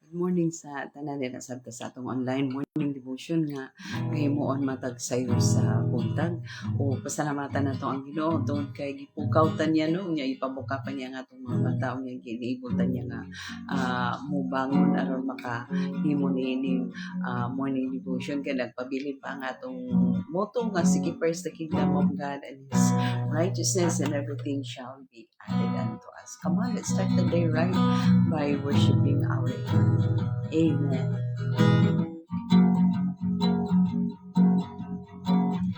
Good morning sa tanan nila sabta sa atong online morning devotion nga ngayon matag sayo sa buntag o pasalamatan nato ang Ginoo tungod kay gipugkawtan niya no nya ipabuka pa niya nga atong mga mata nya giniibutan niya nga mubangon aron makahimo ni morning devotion kay nagpabilin pa ang atong motto nga seek first the kingdom of God and His righteousness, and everything shall be added unto us. Come on, let's start the day right by worshiping our God. Amen.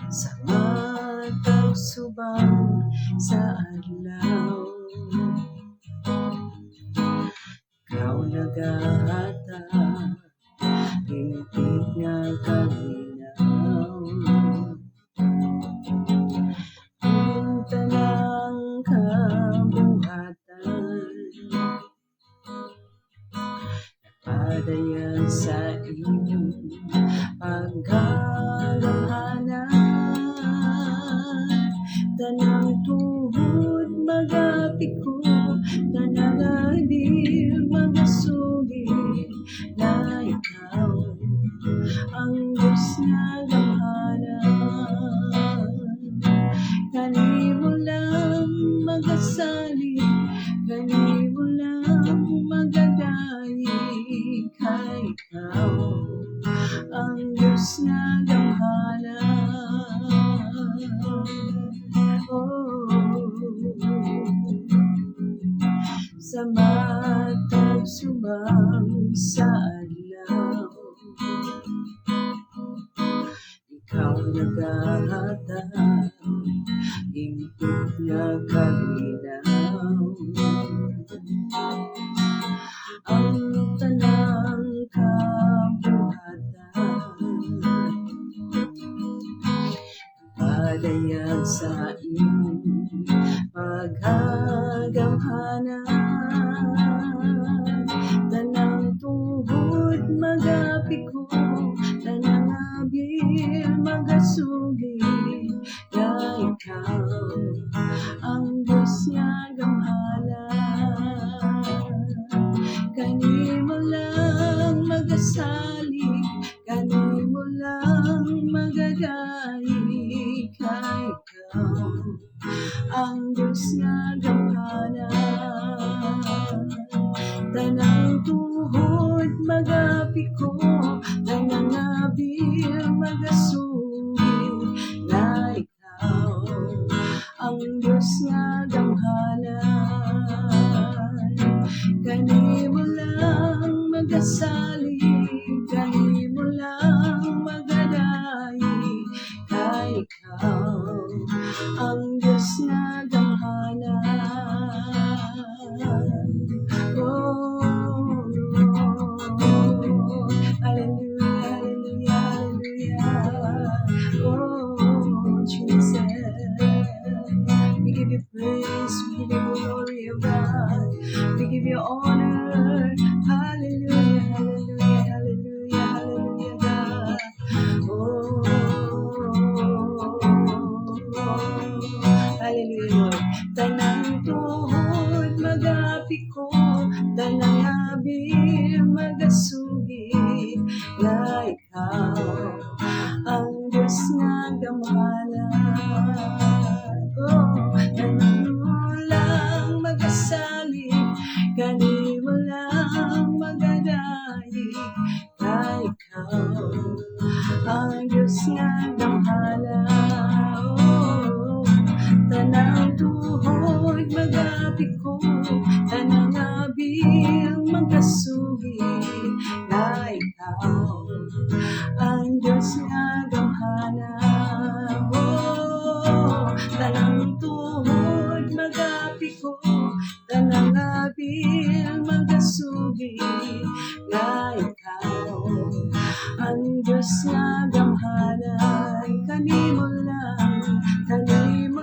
Sa matag subang sa adlaw, ikaw nagahata, hingpit nga kalinaw. Ang tanang kabuhatan, padayan sa iyong pagkakahanan, tanang tuhod magapiko, tanang adil magasugid, na ikaw ang Diyos nga gamhanan. Kanimo lang magasali, kanimo lang magadaig, kay ikaw ang Diyos nga gamhanan. Sa matag subang sa adlaw, ikaw nagahata, hingpit nga kalinaw. Ang tanang kabuhatan, padayan sa iyong paghagamhanan, tanang tuhod magapiko, tanang abil magasugid, na ikaw ang Diyos nga gamhanan. Kanimo lang magasalig, kanimo lang magadaig, kay ikaw ang Diyos nga gamhanan. Tanang tuhod magapiko, tanang abil magasugid, na ikaw ang Diyos nga gamhanan. Kanimo lang magasalig, kanimo lang magadaig, kay ikaw ang Diyos nga gamhanan. Hallelujah, hallelujah, hallelujah. Jesus, we give you praise, we give you glory, O God, we give you honor. Hallelujah, hallelujah, hallelujah, hallelujah, God. Hallelujah, Lord. Tanang tuhod magapiko, tanang abil magasugid, na ikaw ang Diyos nga gamhanan. Kanimo lang magasalig, kanimo lang magadaig, kay ikaw ang Diyos nga gamhanan. Tanang tuhod magapiko, tanang abil magasugid, na ikaw ang Diyos nga gamhanan. Tanang tuhod magapiko, tanang abil magasugid, na ikaw ang Diyos nga gamhanan. Kanimo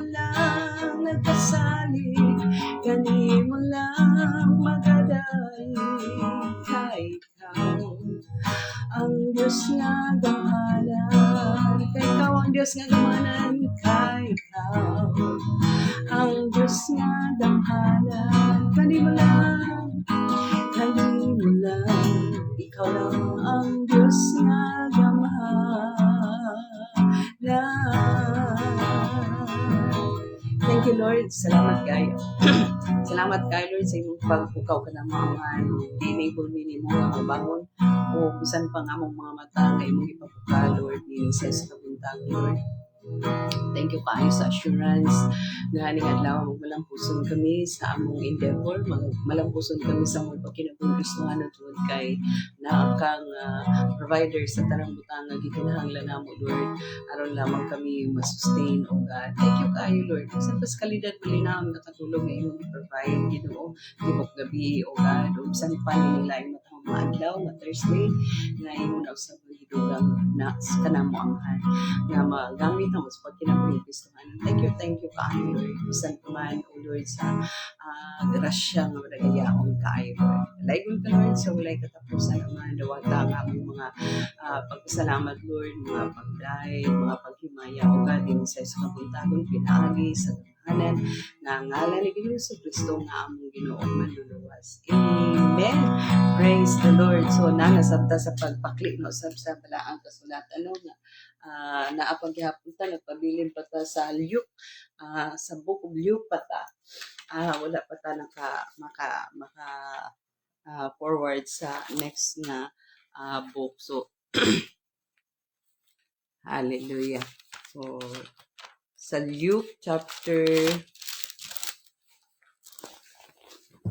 lang nagkasalig, kanimo lang magadaig, kay ikaw ang Diyos nga gamhanan. Kay ikaw ang Diyos nga gamhanan, kay ikaw ang Diyos nga gamhanan. Kanimo lang ikaw lang ang Diyos nga gamahalan. Thank you, Lord. Salamat kayo. Salamat kayo, Lord, sa imong pagpukaw ka ng mga enable minimo nga mabangon o bisan pa nga mong mga mata nga imong ipapuka, Lord, ni Jesus sa buntag, Lord. Thank you kayo sa assurance nga ning adlaw malampuson kami sa among endeavor, malampuson kami sa among pagkinabuhi tungod kay naa kang provider sa tanang butang nga gikinahanglan namo, Lord, aron lamang kami ma-sustain, O God. Thank you kayo, Lord, sa pas kalidad malinaw nga katulong nga imong i-provide, Ginoo, tibok gabi, O God, o bisan pa nila yung matang mga adlaw nga Thursday nga imong usab gidugang na kanamo anghan nga magamit ang sa pagkinabuhi Kristohan. Thank you kaayo, Lord. Bisan pa man, O Lord, sa grasya nga madagayaon kaayo, Lord. Laygon ka, Lord, sa walay katapusan naman, dawata ang among mga pagpasalamat, Lord, mga pagdahay, mga paghimaya, O God, din sa kabuntagon, pinaagi, sa gamahanan, nga ngalan ni Ginoo Kristo nga among Ginoo manluluwas. Amen. Praise the Lord. So, nangasabta sa pagpakli, no, sa balaang kasulatan, no, nga naapag gihapunta nagpabilin pa ta sa Luke, sa book of Luke pa ta, wala pa ta maka forward sa next na book. So hallelujah. So sa Luke chapter,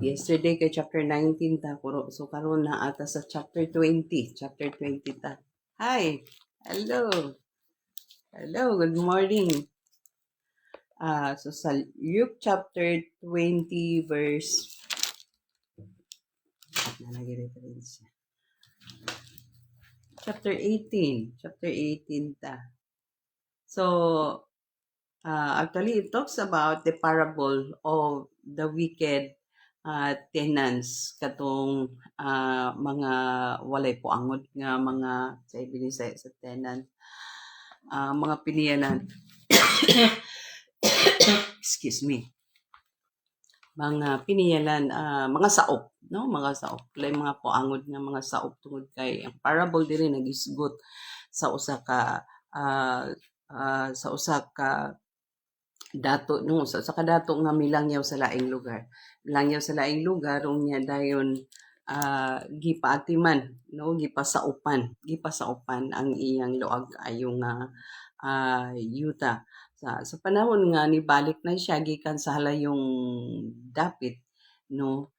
yesterday kay chapter 19 ta, so karon na ata sa chapter 20 ta. Hi, hello, good morning. So sa Luke chapter 20 verse chapter 18 ta. So actually it talks about the parable of the wicked tenants, katong mga walay puangod nga mga sa tenant, mga piniyanan excuse me, mga piniyalan, mga saop, no, mga saop, lay mga puangod nga mga saop, tungod kay ang parable diri nagisgot sa usa ka dato, no, sa usa ka dato nga milangyaw sa laing lugar, unya dayon gipaatiman, no, gipasaupan ang iyang luag ayo nga yuta. Sa panahon nga nibalik na siya gikan sa halayong dapit, no,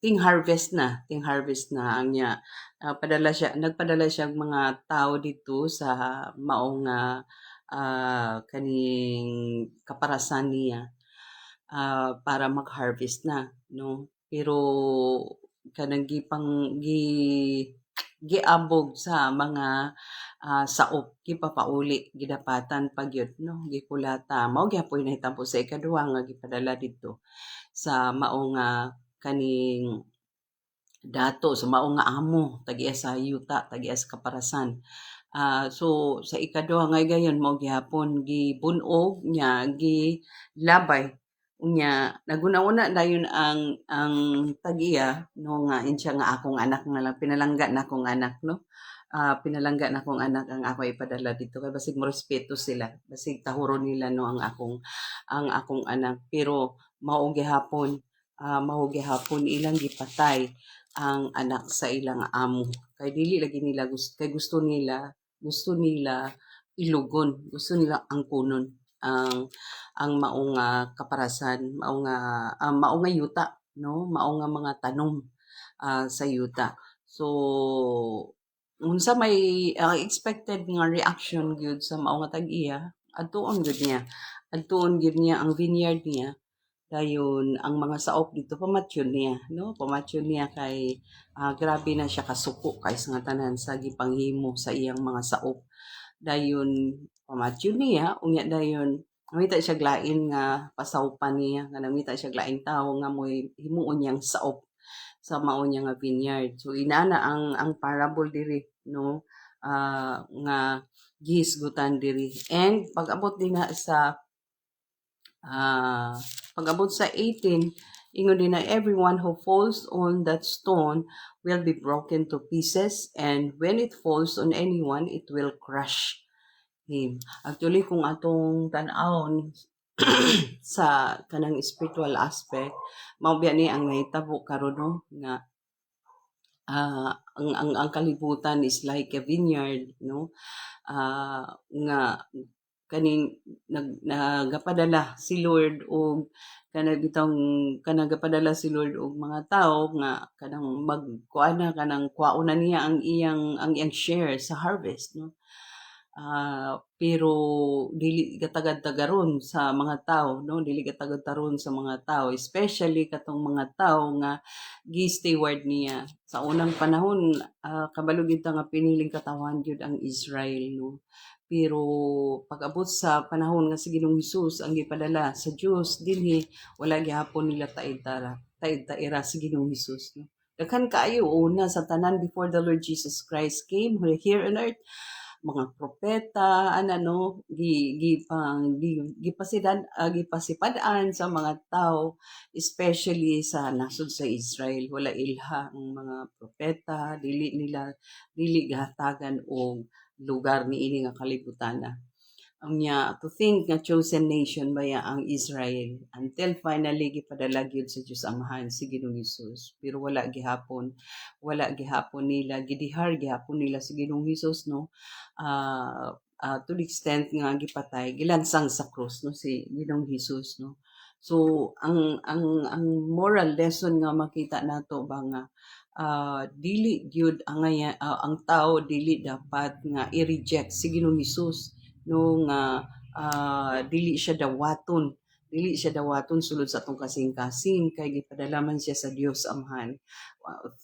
ting harvest na ang niya, nagpadala siya mga tao dito sa mao nga kaning kaparasan niya para mag-harvest na, no, pero kanang giabog sa mga saop, gipapauli, gidapatan pagyud, no, gikulata, mao gyapon nahitabo sa ikaduha nga gipadala dito sa mao nga kaning dato, sa mao nga amo tagiya sa yuta, tagiya sa kaparasan. So sa ikaduha nga gayon mao gihapon gibunog nya, gilabay unya, naguna-una dayon ang tagiya, no, nga insya nga akong anak nga lang, pinalangga na akong anak, no, pinalangga na akong anak ang ako ipadala dito kay basig mo respeto sila, basig tahuron nila, no, ang akong anak. Pero mao gihapon ilang gipatay ang anak sa ilang amo, kay dili lagi nila gusto nila ilugon, gusto nila angkunon ang mao nga kaparasan, mao nga yuta, no, mao nga mga tanom sa yuta. So unsa may expected nga reaction gyud sa mao nga tag-iya, adtuon gyud niya ang vineyard niya, dayon ang mga saop dito pamatyon niya kay grabe na siya kasuko kay sa tanan sa gipanghimo sa iyang mga saop. Dayon pamatyon niya unya, dayon namita siya glain nga pasawpan niya, nga namita siya glaing tawo nga moy himuon niyang saop sa mao niya nga vineyard. So inana ang parable diri, no, nga gihisgutan diri. And pag-abot din na sa 18, Ingon din na everyone who falls on that stone will be broken to pieces, and when it falls on anyone, it will crush him. Actually, kung atong tan-awon sa kanang spiritual aspect, mao biya ni ang nahitabo karon no nga ang kalibutan is like a vineyard, no? Nga kaning nagapadala si Lord og kanagapadala si Lord og mga tao nga kanang magkuana kanang kuwaon na niya ang iyang share sa harvest, no? Pero dili katagad-tagaron sa mga tao, no? Dili katagad-taron sa mga tao, especially katong mga tao nga gi-steward niya. Sa unang panahon, kabalo gyud ta nga piniling katawan gyud ang Israel, no? Pero pag-abot sa panahon nga si Ginoong Hesus ang gipadala sa Dios dinhi, wala gyapon nila taid-taira si Ginoong Hesus, no? Daghan kaayo una sa tanan before the Lord Jesus Christ came here on earth, mga propeta no gipasipad-an sa mga tao, especially sa nasod sa Israel. Wala ilha ang mga propeta, dili gahatagan og lugar niini nga kalibutan. To think nga chosen nation baya ang Israel until finally gipadala gyud sa Dios Amahan si Ginoong Hesus. Pero wala gihapon nila gidihar gihapon nila si Ginoong Hesus, no? To the extent nga gipatay, gilansang sa krus, no, si Ginoong Hesus, no? So ang moral lesson nga makita nato ba nga dili gyud ang tao dili dapat nga i-reject si Ginoong Hesus, no, nga dili siya dawaton sulod sa atong kasing-kasing kay gipadala man siya sa Dios Amahan.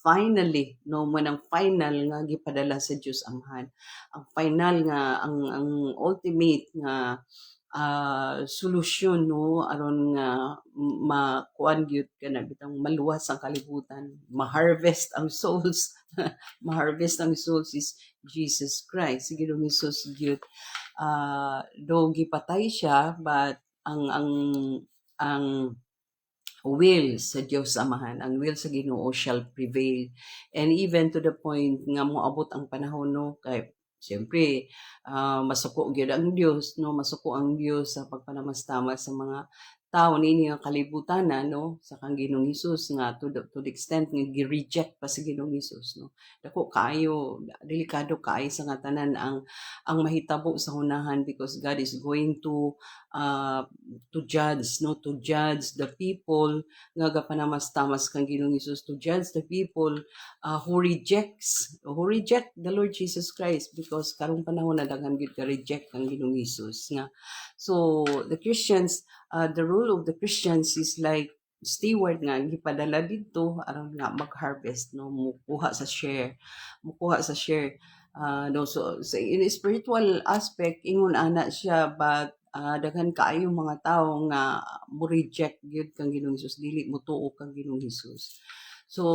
Finally, no, man ang final nga gipadala sa Dios Amahan, ang final nga ang ultimate nga solusyon, no, aron nga makuan gyud kana bitang maluwas ang kalibutan, ma-harvest ang souls ma-harvest ang souls is Jesus Christ, si Ginoong Hesus gyud. Though gipatay siya, but ang will sa Dios Amahan, ang will sa Ginoo shall prevail. And even to the point nga moabot ang panahon, no, kay siyempre masuko gyud ang Dios, no, masuko ang Dios sa pagpanamastamas sa mga tao niini nga kalibutan, no, sa kang Ginoong Hesus nga to the extent nga gi-reject pa si Ginoong Hesus, no. Dako kaayo, delikado kaayo sa nga tanan ang mahitabo sa hunahan, because God is going to judge, no, to judge the people nga gapanamastamas kang Ginoong Hesus, to judge the people who reject the Lord Jesus Christ, because karong panahon na daghan gyud ka reject kang Ginoong Hesus nga. So the Christians, the role of the Christians is like steward nga gipadala dito aron nga mag-harvest, no, mukuha sa share. No, so in spiritual aspect ingon ana siya, but daghan kaayo mga tao nga mo reject gyud kang Ginoong Hesus, dili mo tuo kang Ginoong Hesus. So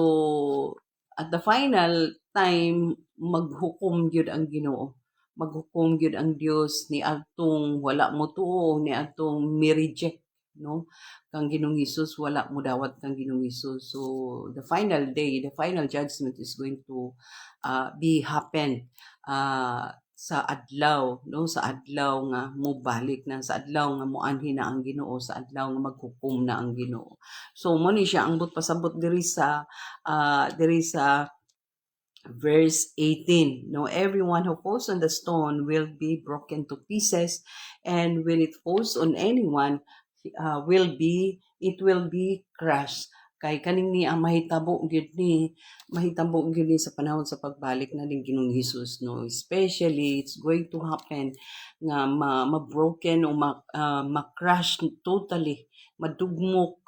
at the final time maghukom gyud ang Ginoo, maghukom gyud ang Dios ni adtong wala mo tuo, ni adtong mi-reject, no, kang Ginoong Hesus, wala mo dawat kang Ginoong Hesus. So the final day, the final judgment is going to be happen sa adlaw, no, sa adlaw nga mobalik na, sa adlaw nga moanhin na ang Ginoo, sa adlaw nga maghukom na ang Ginoo. So mo ni siya ang pasabot diri sa verse 18, no, everyone who falls on the stone will be broken to pieces, and when it falls on anyone, it will be crushed. Kay kaning ni ang mahitabo gyud ni sa panahon sa pagbalik na ning Ginoong Hesus, no, especially it's going to happen nga ma-broken o ma-crush totally, madugmok,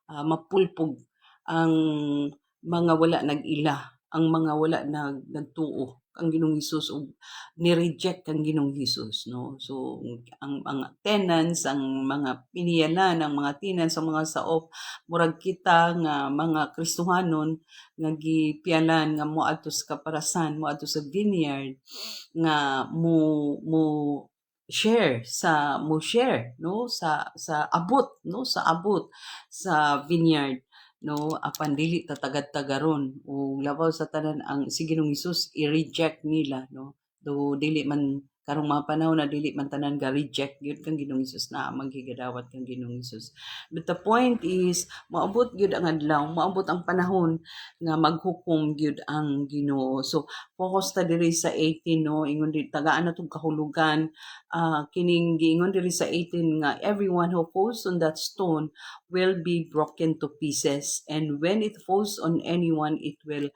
mapulpog ang mga wala nag-ila, ang mga wala nagtuo ang Ginoong Hesus o ni-reject ang Ginoong Hesus, no. So ang mga tenants, ang mga piniyalan, ang mga tenants, ang mga saop, murag kita nga mga Kristohanon nga gipiyalan nga moadto sa kaparasan, moadto sa vineyard nga mo share no sa abot no sa abot sa vineyard no apan dili tatagad-tagaron o labaw sa tanan ang si Ginoong Hesus i-reject nila no do dili man karong mga panahon na dili man tanan ga reject gyud kang Ginoong Hesus na maghigadawat kang Ginoong Hesus. But the point is maabot gyud ang adlaw, maabot ang panahon nga maghukom gyud ang Ginoo. So focus ta diri sa 18 no ingon di tagaan na tong kahulugan kining giingon diri sa 18 nga everyone who falls on that stone will be broken to pieces and when it falls on anyone it will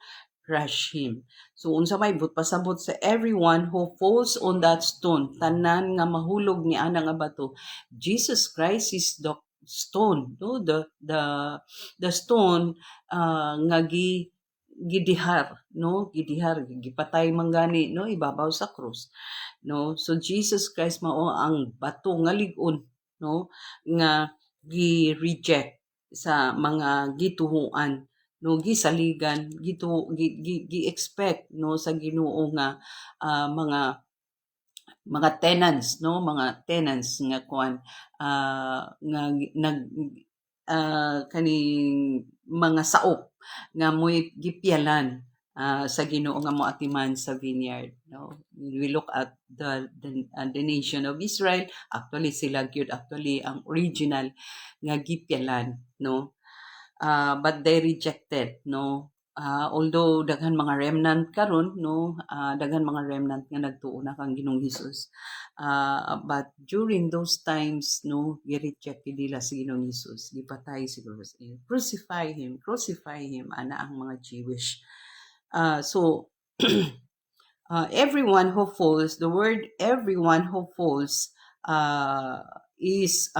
crush him. So unsa may but pasabot sa everyone who falls on that stone tanan nga mahulog ni ana nga bato. Jesus Christ is the stone no the stone nga gidihar no gidihar gipatay manggani no ibabaw sa krus no. So Jesus Christ mao ang bato nga lig-on no nga gi-reject sa mga gituhuan no gisaligan gi-expect no sa Ginoo nga mga tenants no mga tenants nga kuan nga nag kaning mga saop nga mo'y gipyalan sa Ginoo nga moatiman sa vineyard no. We look at the nation of Israel, actually sila gyud actually ang original nga gipyalan no. But they rejected no. Although daghan mga remnant karon no, daghan mga remnant nga nagtuo na kang Ginoong Hesus. But during those times no, gi-reject nila si Ginoong Hesus, gipatay siguro sa crucify him ana ang mga Jewish. So everyone who falls, the word everyone who falls is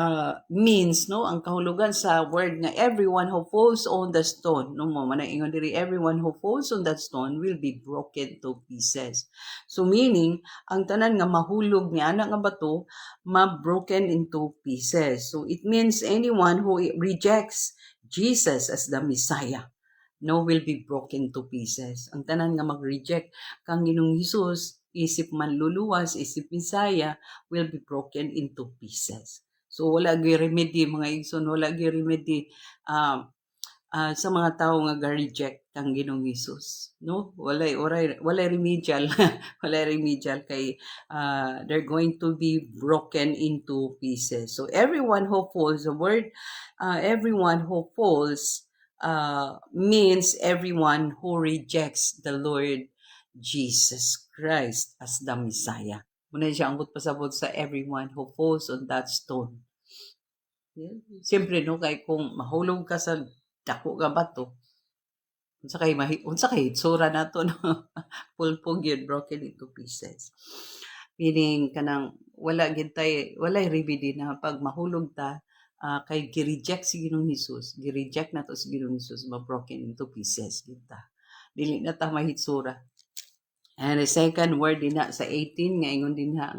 means no ang kahulugan sa word nga everyone who falls on the stone no mo man ingon diri everyone who falls on that stone will be broken to pieces. So meaning ang tanan nga mahulog ni ana nga bato ma-broken into pieces. So it means anyone who rejects Jesus as the Messiah no will be broken to pieces. Ang tanan nga mag-reject kang Ginoong Hesus isip man luluwas, isip Messiah, will be broken into pieces. So wala gyud remedy mga igsoon, wala gyud remedy sa mga tawo nga ga-reject kang Ginoong Hesus, no? Walay remedial, walay remedial kay they're going to be broken into pieces. So everyone who falls, the word everyone who falls means everyone who rejects the Lord Jesus Christ as the Messiah. Muna siya ang pasabot sa everyone who falls on that stone. Yeah. Siyempre no kay kung mahulog ka sa dako nga bato, unsa kay itsura nato no pulpog yun broken into pieces. Meaning kanang wala remedy na pag mahulog ta kay gi-reject si Ginoong Hesus, gi-reject nato si Ginoong Hesus ma-broken into pieces kita. Dili na ta mahitsura. And the second word din sa 18 nga ingon din nga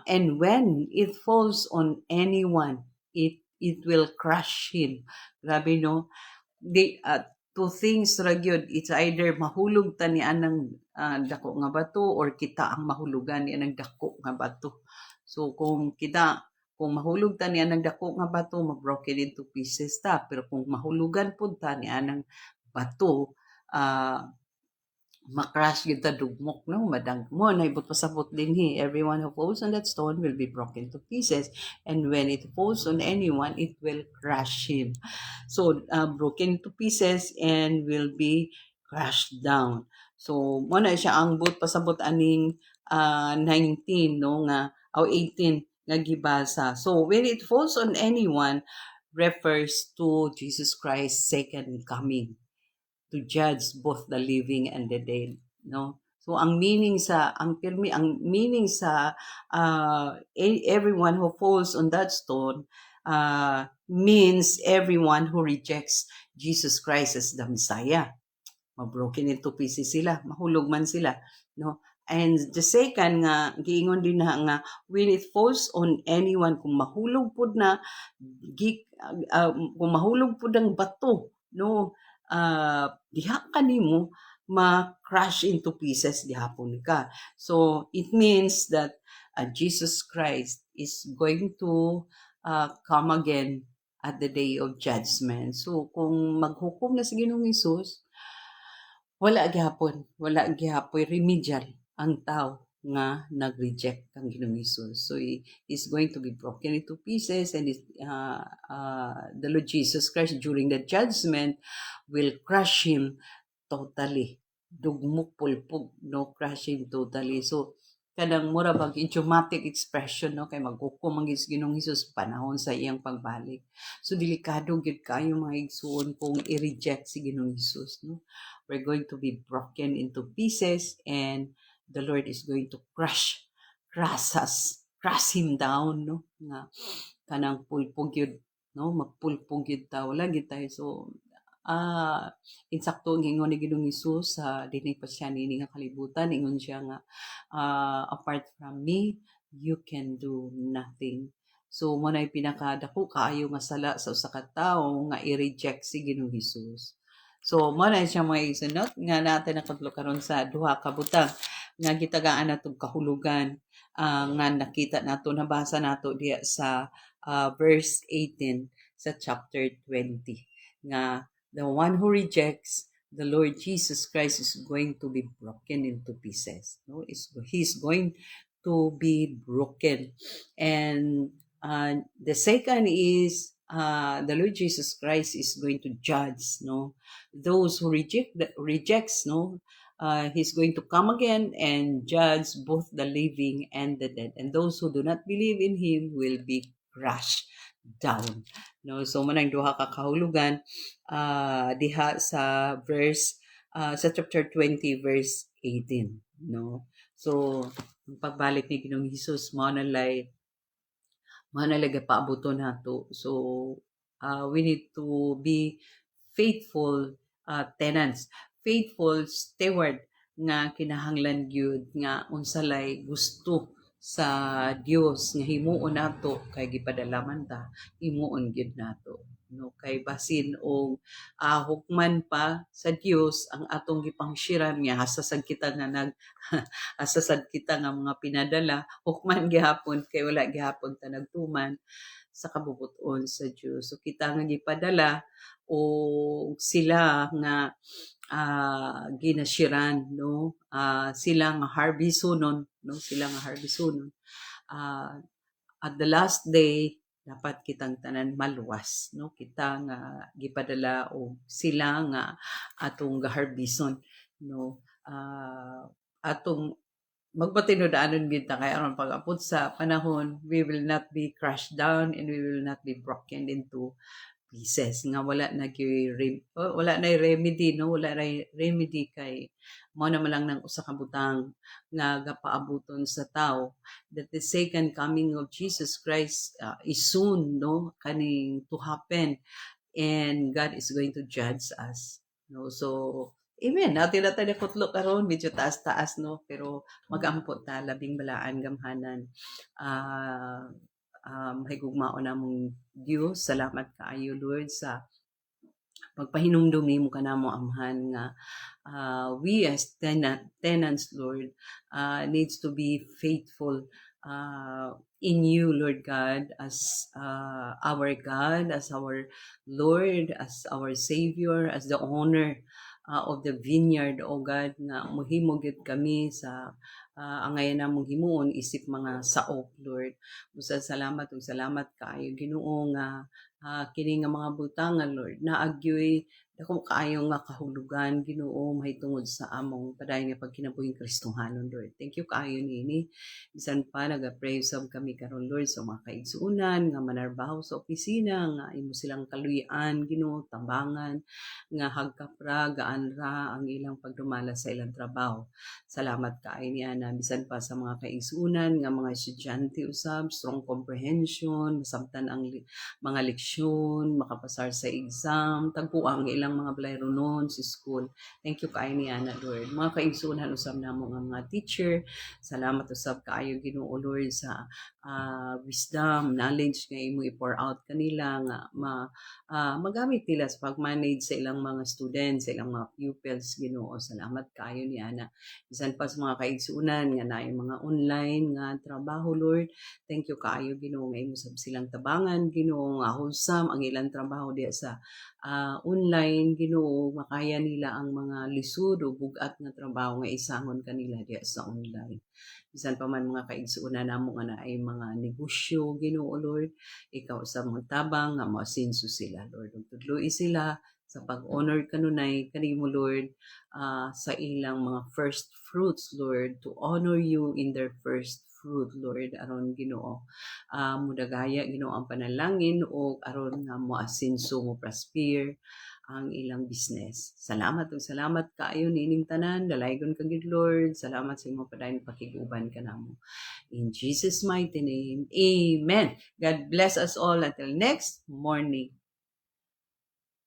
and when it falls on anyone it will crush him. Grabe no. Two things ra gyud, it's either mahulog ta ni anang dako nga bato or kita ang mahulugan ni anang dako nga bato. So kung mahulog ta ni anang dako nga bato ma-broken into pieces ta, pero kung mahulugan pud ta ni anang bato makrush gyud ta dugmok no madang mo na ibot pasabot dinhi everyone who falls on that stone will be broken to pieces and when it falls on anyone it will crush him. So broken to pieces and will be crushed down. So mo na siya ang but pasabot aning 19 no nga 18 nga gibasa. So when it falls on anyone refers to Jesus Christ's second coming to judge both the living and the dead no. So ang meaning sa everyone who falls on that stone means everyone who rejects Jesus Christ as the Messiah. Ma-broken into pieces sila, mahulog man sila no. And the second nga giingon din na nga when it falls on anyone kung mahulog pud na kung mahulog pud ang bato no diha kanimo ma-crush into pieces gihapon ka. So it means that Jesus Christ is going to come again at the day of judgment. So kung maghukom na si Ginoong Hesus, wala gyapon remedial ang tao nga nag-reject kang Ginoong Hesus. So is going to be broken into pieces, and the Lord Jesus Christ during the judgment will crush him totally. Dugmok pulpog, no, crush him totally. So kanang mura bag idiomatic expression, no, kay maghukom ang Ginoong Hesus panahon sa iyang pagbalik. So delikado gid kayo mga igsoon kung i-reject si Ginoong Hesus, no. We're going to be broken into pieces, and the Lord is going to crush him down, no, nga kanang pulpog yun, no, mapulpog yun ta, wala gid tayo. So insakto ang ingon ni Ginoong Hesus sa dinhi pa siya nini nga kalibutan, ingon siya nga apart from me you can do nothing. So mo nay pinakadako kaayo nga sala sa usa ka tawo nga i-reject si Ginoong Hesus. So mo na siya mga isunod nga natin nakadlo karon sa duha ka butang nga gitagaan natong kahulugan nga nakita nato, nabasa nato diya sa verse 18 sa chapter 20 nga the one who rejects the Lord Jesus Christ is going to be broken into pieces. No, he's going to be broken, and the second is the Lord Jesus Christ is going to judge. No, those who rejects. No, he's going to come again and judge both the living and the dead, and those who do not believe in him will be crushed down. No, so manang duha ka kahulugan diha sa verse sa chapter 20 verse 18, no. So ang pagbalik ni Ginoong Hesus mao na lay paabuton nato. So we need to be faithful tenants, faithful steward nga kinahanglan gyud nga unsalay gusto sa Dios nga himuon nato kay gipadalaman ta, himuon gyud nato, no, kay basin og hukman pa sa Dios ang atong gipangsiran nga hasasad kita nga hasasad kita nga mga pinadala, hukman gihapon kay wala gihapon ta nagtuman sa kabubuton sa Dios. So kita nga gipadala o sila nga ginasiran, no, sila nga harbisonon, no, sila nga harbisonon at the last day dapat kitang tanan maluwas, no, kita nga gipadala o sila nga atong gaharbison, no, atong magpatinudaanon gid ta kay aron pag-abot sa panahon we will not be crushed down and we will not be broken into pieces nga wala na remedy, no, wala na remedy kay mao na lang ng usa ka butang nga gapaabuton sa tao that the second coming of Jesus Christ is soon, no, kaning to happen, and God is going to judge us, no. So amen, natin na tayo kutlo karon medyo taas-taas, no, pero mag-ampot ta labing balaan gamhanan. Mahigugmaon namong Dios, salamat kaayo Lord sa pagpahinumdumi mo kanamo amhan nga we as tenants Lord needs to be faithful in you, Lord God, as our God, as our Lord, as our Savior, as the owner of the vineyard, O God, nga muhimo gid kami sa angayan namong himuon isip mga saop, Lord. Usa salamat ug salamat kaayo Ginoo nga kini nga mga butangan, Lord, naagyoy dako kaayo nga kahulugan Ginoo mahitungod sa among padayon nga pagkinabuhing Kristohanon, Lord. Thank you kaayo nini. Bisan pa naga-pray sab kami karon, Lord, sa mga kaigsuonan nga manarbaho sa opisina nga imo silang kaluyan Ginoo, tambangan nga hagkapra gaan ra ang ilang pagdumala sa ilang trabaho. Salamat kaayo niana bisan pa sa mga kaigsuonan nga mga estudyante usab strong comprehension, masabtan ang mga leksyon, makapasar sa exam, tagpo ang ilang mga balayronon sa school. Thank you kaayo niana, Lord. Mga kaigsuonan usab namo nga mga teacher, salamat usab kaayo Ginoo, Lord, sa wisdom, knowledge nga imo i-pour out kanila nga magamit nila sa pag-manage sa ilang mga students, sa ilang mga pupils, Ginoo. Salamat kaayo ni ana. Bisan pa sa mga kaigsuunan nga naay mga online nga trabaho, Lord. Thank you kaayo, Ginoo, nga imo sab silang tabangan, Ginoo, nga wholesome ang ilang trabaho diya sa online, Ginoo, makaya nila ang mga lisod o bugat nga trabaho nga isangon kanila diya sa online. Bisan pa man mga kaigsuunan namo nga naay mga negosyo, Ginoo, Lord, ikaw sa mga tabang nga maasinso sila, Lord. Ug tudloi sila sa pag-honor kanunay kanimo, Lord, sa ilang mga first fruits, Lord, to honor you in their first fruit, Lord, aron Ginoo. Mudagaya, Ginoo, ang panalangin o aron nga moasinso mo prosper ang ilang business. Salamat ug salamat kaayo niining tanan. Dalaygon ka gid, Lord. Salamat sa imong padayon pakiguban kanamo. In Jesus' mighty name, amen. God bless us all until next morning.